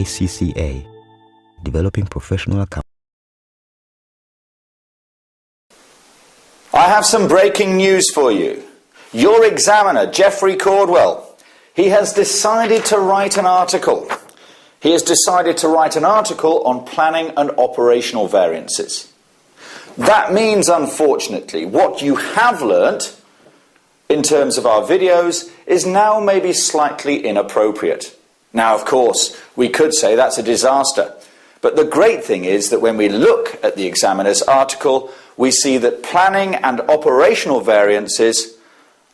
ACCA, developing professional accountants. I have some breaking news for you. Your examiner, Geoffrey Cordwell, he has decided to write an article. He has decided to write an article on planning and operational variances. That means, unfortunately, what you have learnt in terms of our videos is now maybe slightly inappropriate. Now, of course, we could say that's a disaster. But the great thing is that when we look at the examiner's article, we see that planning and operational variances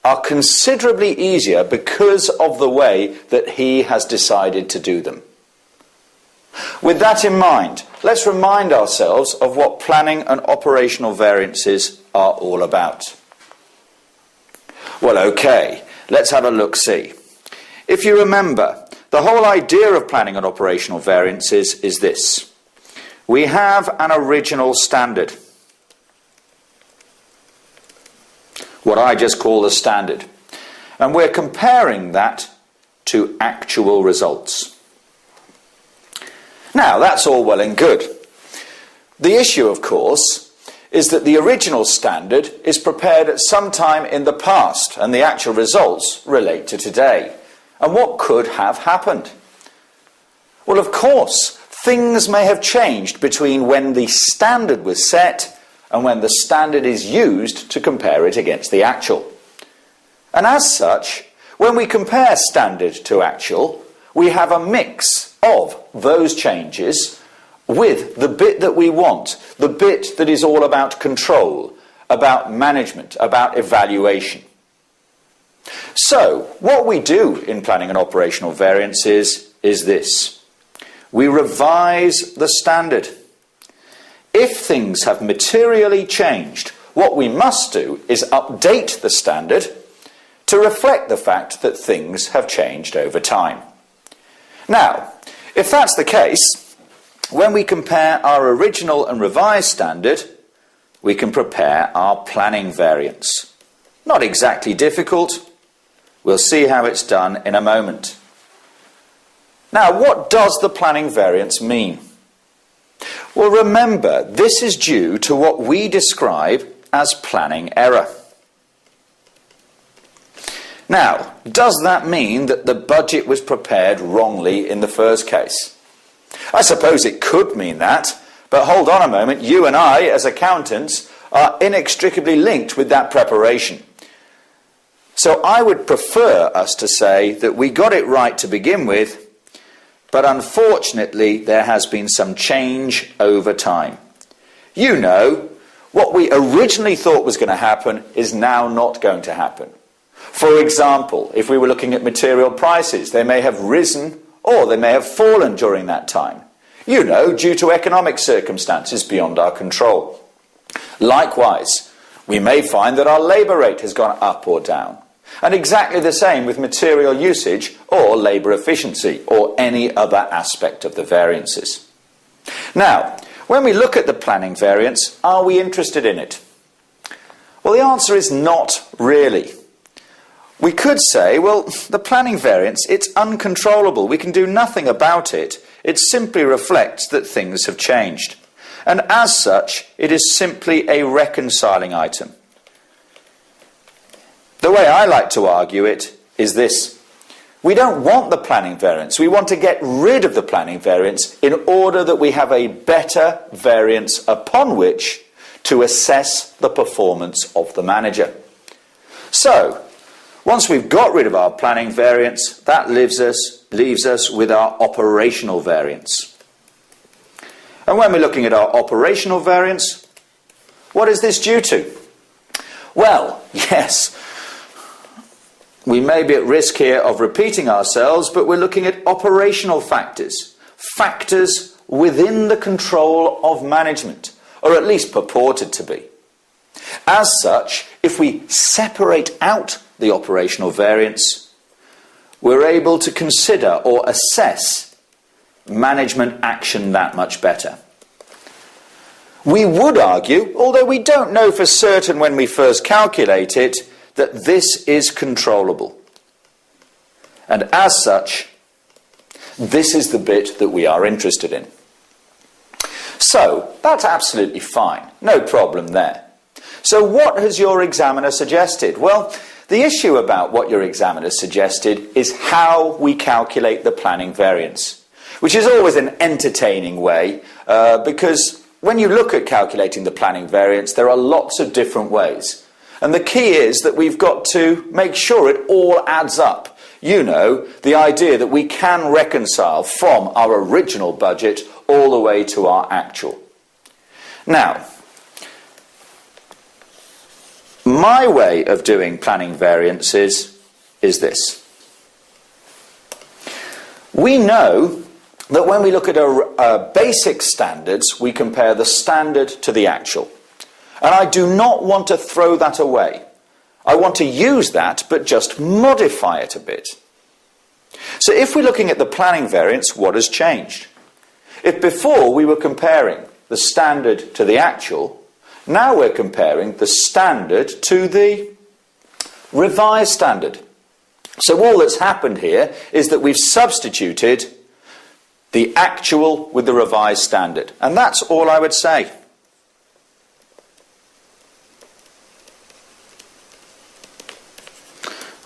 are considerably easier because of the way that he has decided to do them. With that in mind, let's remind ourselves of what planning and operational variances are all about. Well, okay, let's have a look-see. If you remember, the whole idea of planning and operational variances is this. We have an original standard, what I just call the standard, and we're comparing that to actual results. Now, that's all well and good. The issue, of course, is that the original standard is prepared at some time in the past, and the actual results relate to today. And what could have happened? Well, of course, things may have changed between when the standard was set and when the standard is used to compare it against the actual. And as such, when we compare standard to actual, we have a mix of those changes with the bit that we want, the bit that is all about control, about management, about evaluation. So, what we do in planning and operational variances is this. We revise the standard. If things have materially changed, what we must do is update the standard to reflect the fact that things have changed over time. Now, if that's the case, when we compare our original and revised standard, we can prepare our planning variance. Not exactly difficult. We'll see how it's done in a moment. Now, what does the planning variance mean? Well, remember, this is due to what we describe as planning error. Now, does that mean that the budget was prepared wrongly in the first case? I suppose it could mean that, but hold on a moment, you and I, as accountants, are inextricably linked with that preparation. So I would prefer us to say that we got it right to begin with, but unfortunately there has been some change over time. You know, what we originally thought was going to happen is now not going to happen. For example, if we were looking at material prices, they may have risen or they may have fallen during that time. You know, due to economic circumstances beyond our control. Likewise, we may find that our labour rate has gone up or down. And exactly the same with material usage or labour efficiency or any other aspect of the variances. Now, when we look at the planning variance, are we interested in it? Well, the answer is not really. We could say, well, the planning variance, it's uncontrollable. We can do nothing about it. It simply reflects that things have changed. And as such, it is simply a reconciling item. The way I like to argue it is this. We don't want the planning variance. We want to get rid of the planning variance in order that we have a better variance upon which to assess the performance of the manager. So, once we've got rid of our planning variance, that leaves us with our operational variance. And when we're looking at our operational variance, what is this due to? Well, yes, we may be at risk here of repeating ourselves, but we're looking at operational factors, factors within the control of management, or at least purported to be. As such, if we separate out the operational variance, we're able to consider or assess management action that much better. We would argue, although we don't know for certain when we first calculate it, that this is controllable. And as such, This is the bit that we are interested in. So, that's absolutely fine. No problem there. So what has your examiner suggested? Well, the issue about what your examiner suggested is how we calculate the planning variance, which is always an entertaining way, because when you look at calculating the planning variance, there are lots of different ways. And the key is that we've got to make sure it all adds up. You know, the idea that we can reconcile from our original budget all the way to our actual. Now, my way of doing planning variances is this. We know that when we look at our basic standards, we compare the standard to the actual. And I do not want to throw that away. I want to use that, but just modify it a bit. So if we're looking at the planning variance, what has changed? If before we were comparing the standard to the actual, now we're comparing the standard to the revised standard. So all that's happened here is that we've substituted the actual with the revised standard. And that's all I would say.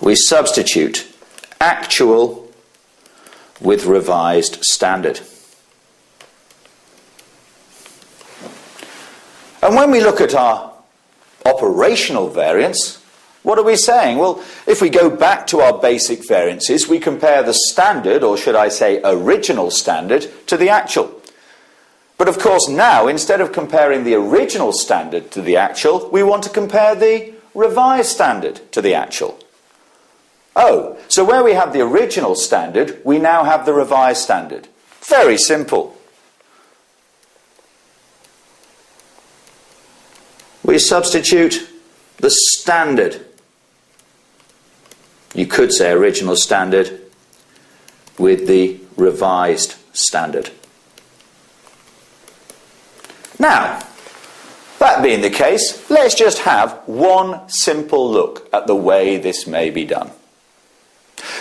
We substitute actual with revised standard. And when we look at our operational variance, what are we saying? Well, if we go back to our basic variances, we compare the standard, or should I say original standard, to the actual. But of course now, instead of comparing the original standard to the actual, we want to compare the revised standard to the actual. Oh, so where we have the original standard, we now have the revised standard. Very simple. We substitute the standard, you could say original standard, with the revised standard. Now, that being the case, let's just have one simple look at the way this may be done.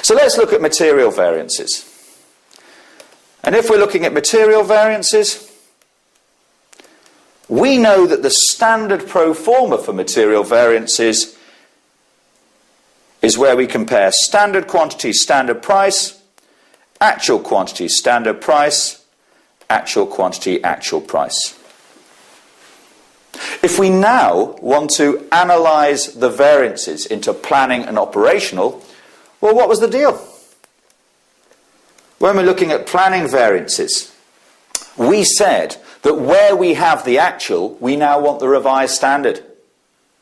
So let's look at material variances. And if we're looking at material variances, we know that the standard pro forma for material variances is where we compare standard quantity, standard price, actual quantity, standard price, actual quantity, actual price. If we now want to analyse the variances into planning and operational, well, what was the deal? When we're looking at planning variances, we said that where we have the actual, we now want the revised standard.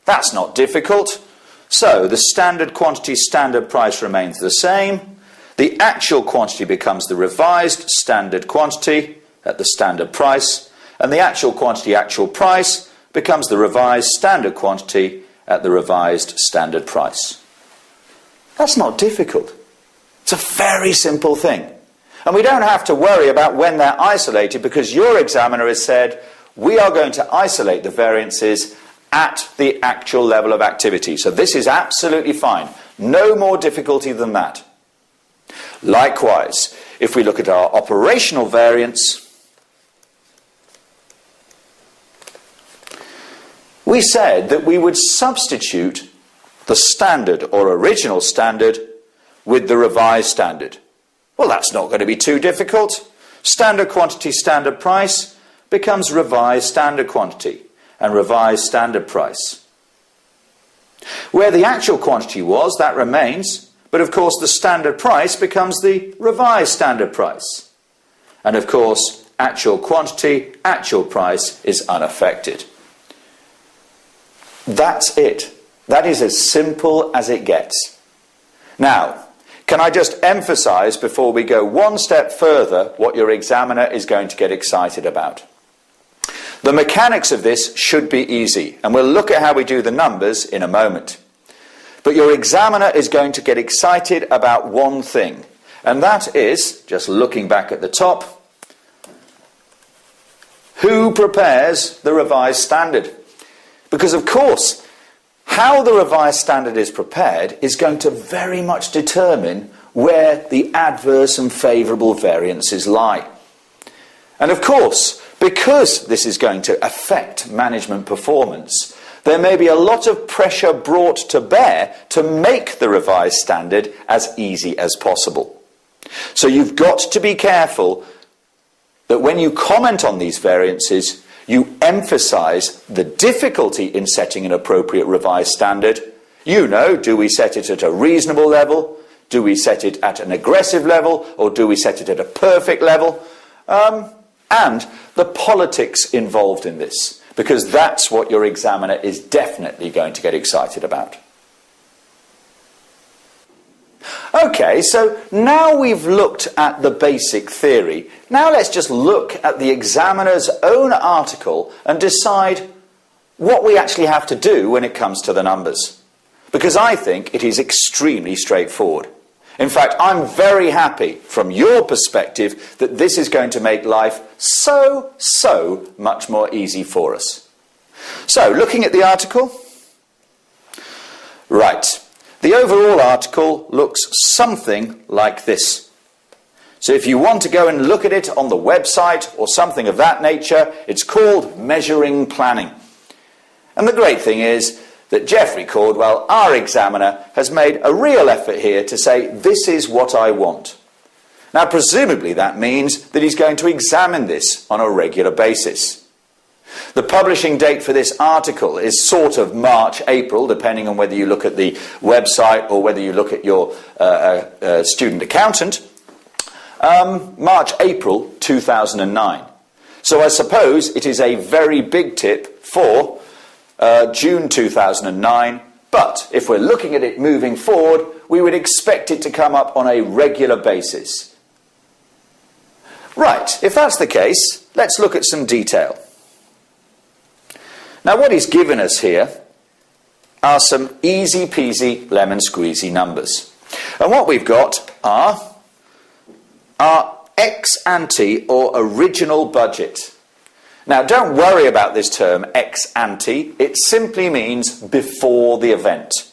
That's not difficult. So the standard quantity, standard price remains the same. The actual quantity becomes the revised standard quantity at the standard price. And the actual quantity, actual price becomes the revised standard quantity at the revised standard price. That's not difficult. It's a very simple thing. And we don't have to worry about when they're isolated, because your examiner has said we are going to isolate the variances at the actual level of activity. So this is absolutely fine. No more difficulty than that. Likewise, if we look at our operational variance, we said that we would substitute the standard or original standard with the revised standard. Well, that's not going to be too difficult. Standard quantity, standard price becomes revised standard quantity and revised standard price. Where the actual quantity was, that remains, but of course the standard price becomes the revised standard price. And of course, actual quantity, actual price is unaffected. That's it. That is as simple as it gets. Now, can I just emphasise before we go one step further what your examiner is going to get excited about? The mechanics of this should be easy, and we'll look at how we do the numbers in a moment. But your examiner is going to get excited about one thing, and that is, just looking back at the top, who prepares the revised standard? Because of course, how the revised standard is prepared is going to very much determine where the adverse and favourable variances lie. And of course, because this is going to affect management performance, there may be a lot of pressure brought to bear to make the revised standard as easy as possible. So you've got to be careful that when you comment on these variances, you emphasise the difficulty in setting an appropriate revised standard. You know, do we set it at a reasonable level? Do we set it at an aggressive level? Or do we set it at a perfect level? And the politics involved in this, because that's what your examiner is definitely going to get excited about. Okay, so now we've looked at the basic theory. Now let's just look at the examiner's own article and decide what we actually have to do when it comes to the numbers. Because I think it is extremely straightforward. In fact, I'm very happy from your perspective that this is going to make life so much more easy for us. So, looking at the article. Right. The overall article looks something like this. So if you want to go and look at it on the website or something of that nature, it's called Measuring Planning. And the great thing is that Geoffrey Caldwell, our examiner, has made a real effort here to say, this is what I want. Now, presumably that means that he's going to examine this on a regular basis. The publishing date for this article is sort of March, April, depending on whether you look at the website or whether you look at your student accountant. March, April 2009. So I suppose it is a very big tip for June 2009, but if we're looking at it moving forward, we would expect it to come up on a regular basis. Right, if that's the case, let's look at some detail. Now, what he's given us here are some easy peasy lemon squeezy numbers. And what we've got are our ex ante or original budget. Now, don't worry about this term ex ante. It simply means before the event.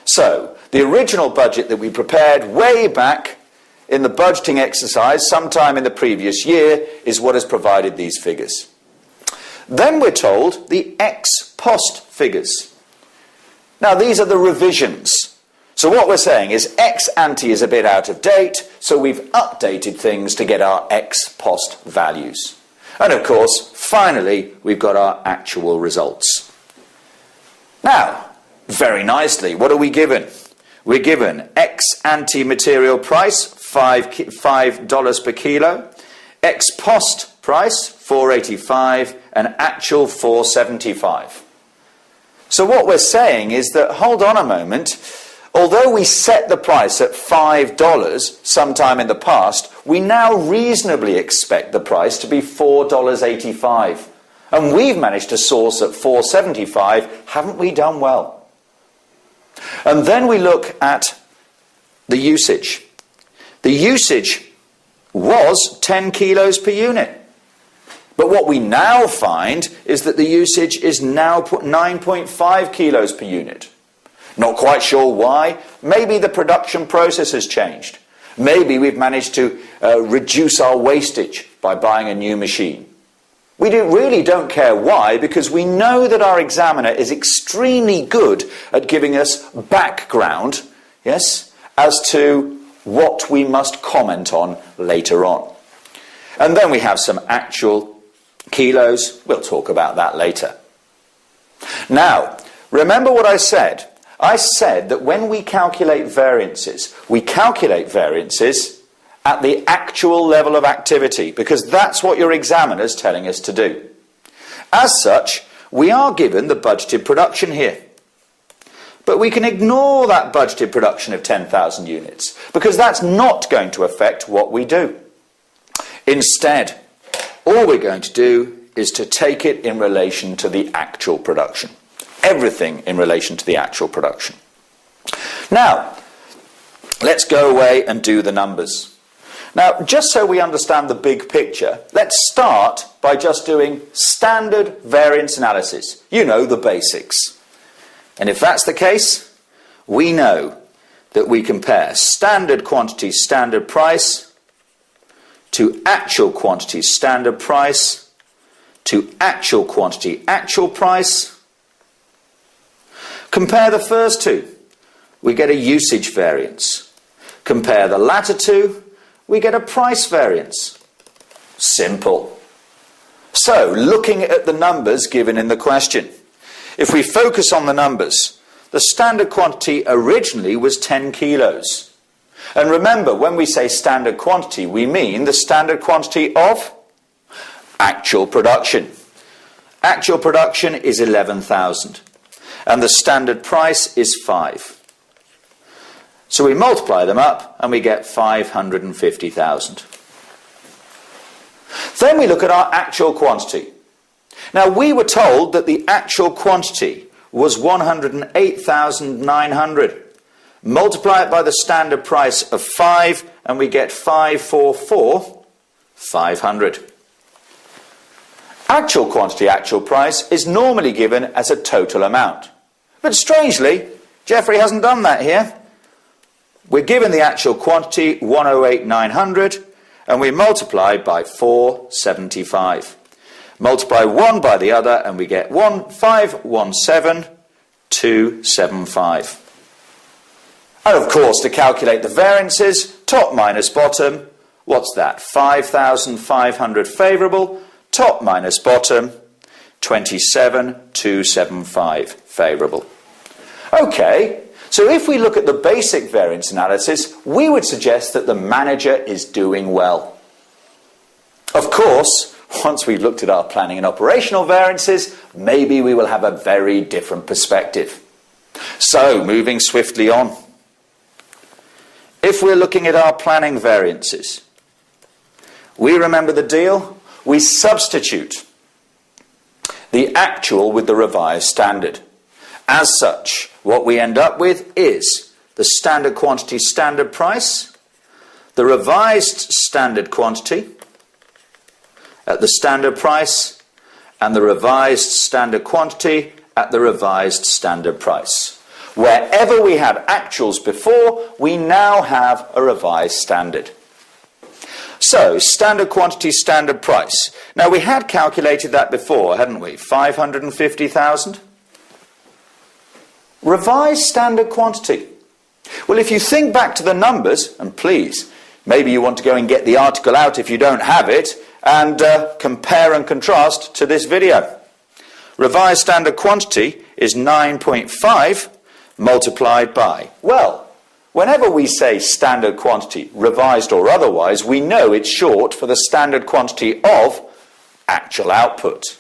So, the original budget that we prepared way back in the budgeting exercise sometime in the previous year is what has provided these figures. Then we're told the ex post figures. Now, these are the revisions. So what we're saying is ex ante is a bit out of date, so we've updated things to get our ex post values. And of course, finally, we've got our actual results. Now, very nicely, what are we given? We're given ex ante material price, $5 per kilo, ex post price, $4.85, and actual $4.75. So what we're saying is that, hold on a moment, although we set the price at $5 sometime in the past, we now reasonably expect the price to be $4.85. And we've managed to source at $4.75. Haven't we done well? And then we look at the usage. The usage was 10 kilos per unit. But what we now find is that the usage is now 9.5 kilos per unit. Not quite sure why. Maybe the production process has changed. Maybe we've managed to reduce our wastage by buying a new machine. We really don't care why, because we know that our examiner is extremely good at giving us background, yes, as to what we must comment on later on. And then we have some actual kilos. We'll talk about that later. Now, remember what I said. I said that when we calculate variances at the actual level of activity, because that's what your examiner's telling us to do. As such, we are given the budgeted production here. But we can ignore that budgeted production of 10,000 units, because that's not going to affect what we do. Instead, all we're going to do is to take it in relation to the actual production. Everything in relation to the actual production. Now, let's go away and do the numbers. Now, just so we understand the big picture, let's start by just doing standard variance analysis. You know, the basics. And if that's the case, we know that we compare standard quantity, standard price, to actual quantity, standard price, to actual quantity, actual price. Compare the first two, we get a usage variance. Compare the latter two, we get a price variance. Simple. So, looking at the numbers given in the question, if we focus on the numbers, the standard quantity originally was 10 kilos. And remember, when we say standard quantity, we mean the standard quantity of actual production. Actual production is 11,000. And the standard price is 5. So we multiply them up and we get 550,000. Then we look at our actual quantity. Now, we were told that the actual quantity was 108,900. Multiply it by the standard price of 5 and we get 500. Actual quantity, actual price is normally given as a total amount. But strangely, Geoffrey hasn't done that here. We're given the actual quantity, 108,900, and we multiply by 475. Multiply one by the other and we get 517,275. And of course, to calculate the variances, top minus bottom, what's that? 5,500 favourable, top minus bottom, 27,275 favourable. Okay, so if we look at the basic variance analysis, we would suggest that the manager is doing well. Of course, once we've looked at our planning and operational variances, maybe we will have a very different perspective. So, moving swiftly on. If we're looking at our planning variances, we remember the deal. We substitute the actual with the revised standard. As such, what we end up with is the standard quantity, standard price, the revised standard quantity at the standard price, and the revised standard quantity at the revised standard price. Wherever we had actuals before, we now have a revised standard. So, standard quantity, standard price. Now, we had calculated that before, hadn't we? 550,000. Revised standard quantity. Well, if you think back to the numbers, and please, maybe you want to go and get the article out if you don't have it, and compare and contrast to this video. Revised standard quantity is 9.5 multiplied by, well, whenever we say standard quantity, revised or otherwise, we know it's short for the standard quantity of actual output.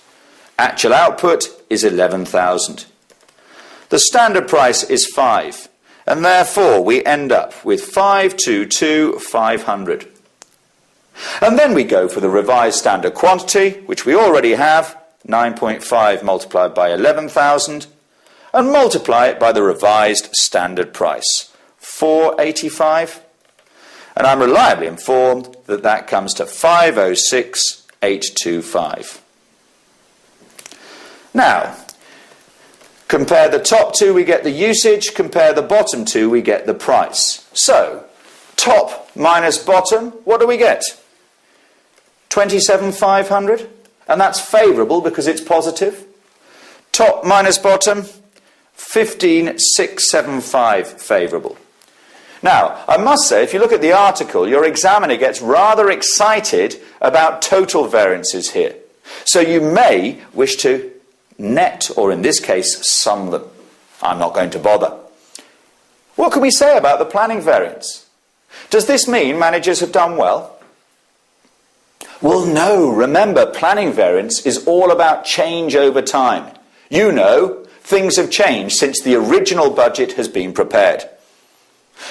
Actual output is 11,000. The standard price is 5, and therefore we end up with 522,500. And then we go for the revised standard quantity, which we already have, 9.5 multiplied by 11,000, and multiply it by the revised standard price, 485. And I'm reliably informed that that comes to 506,825. Now, compare the top two, we get the usage. Compare the bottom two, we get the price. So, top minus bottom, what do we get? 27,500. And that's favourable because it's positive. Top minus bottom, 15,675 favourable. Now, I must say, if you look at the article, your examiner gets rather excited about total variances here. So you may wish to net, or in this case, sum them. I'm not going to bother. What can we say about the planning variance? Does this mean managers have done well? Well, no. Remember, planning variance is all about change over time. You know, things have changed since the original budget has been prepared.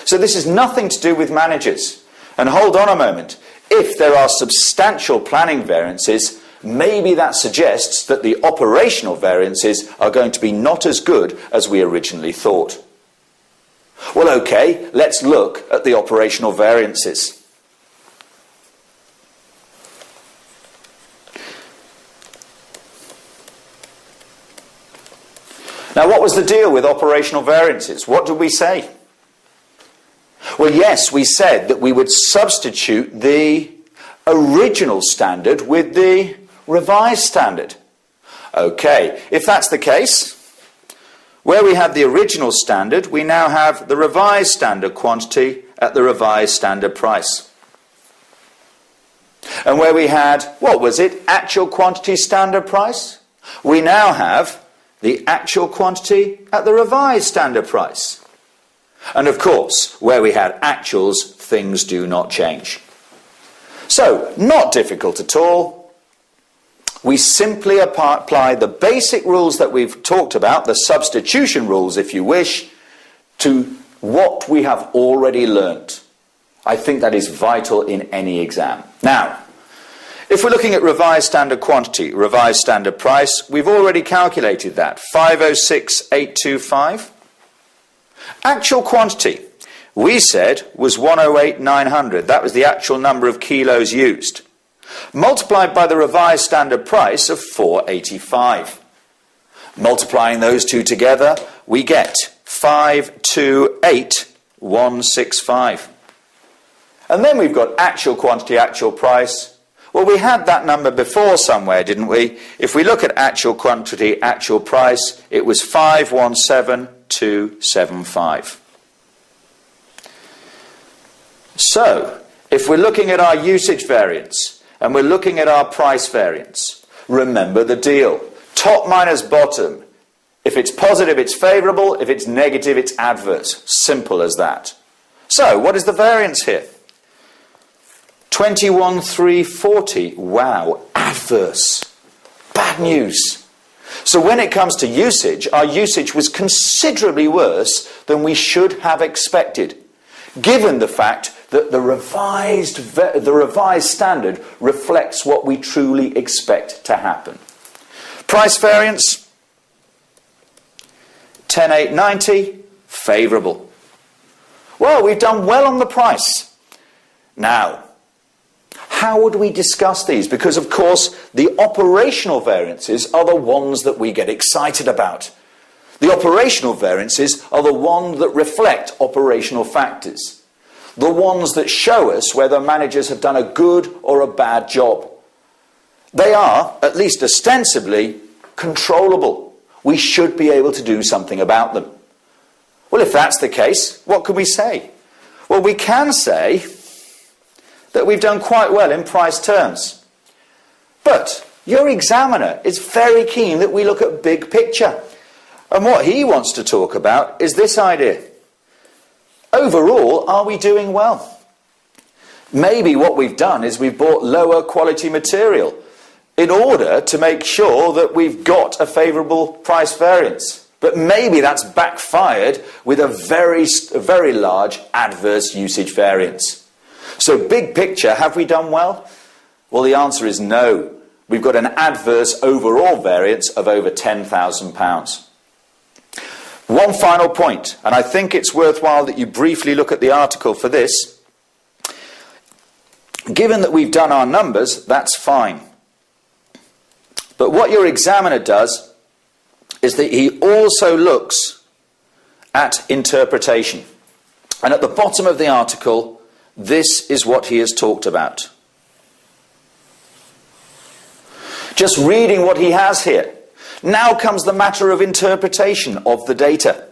So this is nothing to do with managers. And hold on a moment. If there are substantial planning variances, maybe that suggests that the operational variances are going to be not as good as we originally thought. Well, okay, let's look at the operational variances. Now, what was the deal with operational variances? What did we say? Well, yes, we said that we would substitute the original standard with the revised standard. Okay, if that's the case, where we had the original standard, we now have the revised standard quantity at the revised standard price. And where we had, what was it, actual quantity standard price, we now have the actual quantity at the revised standard price. And of course, where we had actuals, things do not change. So, not difficult at all. We simply apply the basic rules that we've talked about, the substitution rules if you wish, to what we have already learnt. I think that is vital in any exam. Now, if we're looking at revised standard quantity, revised standard price, we've already calculated that, 506,825. Actual quantity, we said, was 108,900. That was the actual number of kilos used. Multiplied by the revised standard price of 485. Multiplying those two together, we get 528,165. And then we've got actual quantity, actual price. Well, we had that number before somewhere, didn't we? If we look at actual quantity, actual price, it was 517,275. So, if we're looking at our usage variance, and we're looking at our price variance, remember the deal. Top minus bottom. If it's positive, it's favourable. If it's negative, it's adverse. Simple as that. So, what is the variance here? 21,340. Wow, adverse. Bad news. So when it comes to usage, our usage was considerably worse than we should have expected, given the fact that the revised standard reflects what we truly expect to happen. Price variance, 10,890, favourable. Well, we've done well on the price. Now, how would we discuss these? Because, of course, the operational variances are the ones that we get excited about. The operational variances are the ones that reflect operational factors. The ones that show us whether managers have done a good or a bad job. They are, at least ostensibly, controllable. We should be able to do something about them. Well, if that's the case, what can we say? Well, we can say that we've done quite well in price terms. But your examiner is very keen that we look at big picture. And what he wants to talk about is this idea. Overall, are we doing well? Maybe what we've done is we've bought lower quality material in order to make sure that we've got a favourable price variance. But maybe that's backfired with a very large adverse usage variance. So big picture, have we done well? Well, the answer is no. We've got an adverse overall variance of over £10,000. One final point, and I think it's worthwhile that you briefly look at the article for this. Given that we've done our numbers, that's fine. But what your examiner does is that he also looks at interpretation. And at the bottom of the article, this is what he has talked about. Just reading what he has here. Now comes the matter of interpretation of the data.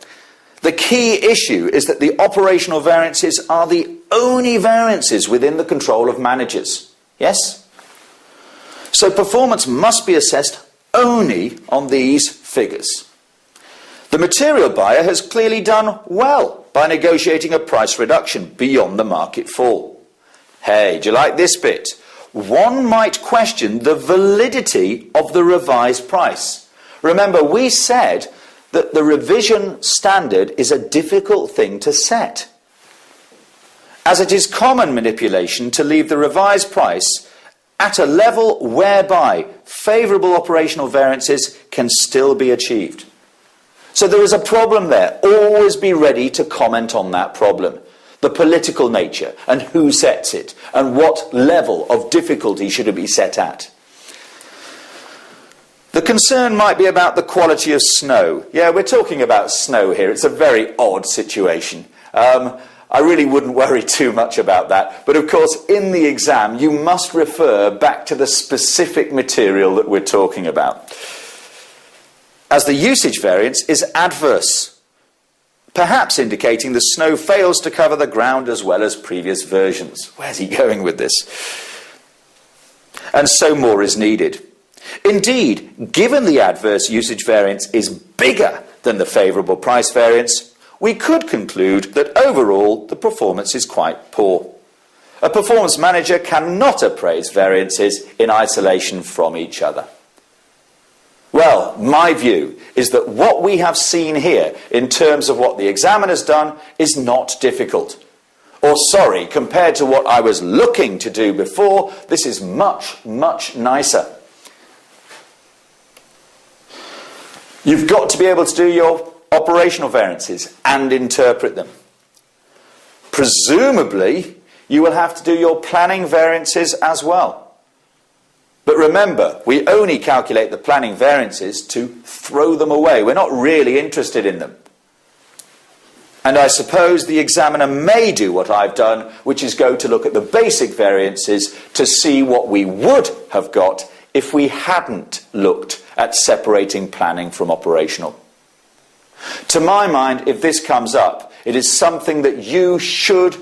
The key issue is that the operational variances are the only variances within the control of managers. Yes? So performance must be assessed only on these figures. The material buyer has clearly done well by negotiating a price reduction beyond the market fall. Hey, do you like this bit? One might question the validity of the revised price. Remember, we said that the revision standard is a difficult thing to set, as it is common manipulation to leave the revised price at a level whereby favourable operational variances can still be achieved. So there is a problem there. Always be ready to comment on that problem. The political nature and who sets it and what level of difficulty should it be set at. The concern might be about the quality of snow. Yeah, we're talking about snow here. It's a very odd situation. I really wouldn't worry too much about that. But of course, in the exam, you must refer back to the specific material that we're talking about, as the usage variance is adverse, perhaps indicating the snow fails to cover the ground as well as previous versions. Where's he going with this? And so more is needed. Indeed, given the adverse usage variance is bigger than the favourable price variance, we could conclude that overall the performance is quite poor. A performance manager cannot appraise variances in isolation from each other. Well, my view is that what we have seen here in terms of what the examiner's done is not difficult. Or sorry, compared to what I was looking to do before, this is much, much nicer. You've got to be able to do your operational variances and interpret them. Presumably, you will have to do your planning variances as well. But remember, we only calculate the planning variances to throw them away. We're not really interested in them. And I suppose the examiner may do what I've done, which is go to look at the basic variances to see what we would have got if we hadn't looked at separating planning from operational. To my mind, if this comes up, it is something that you should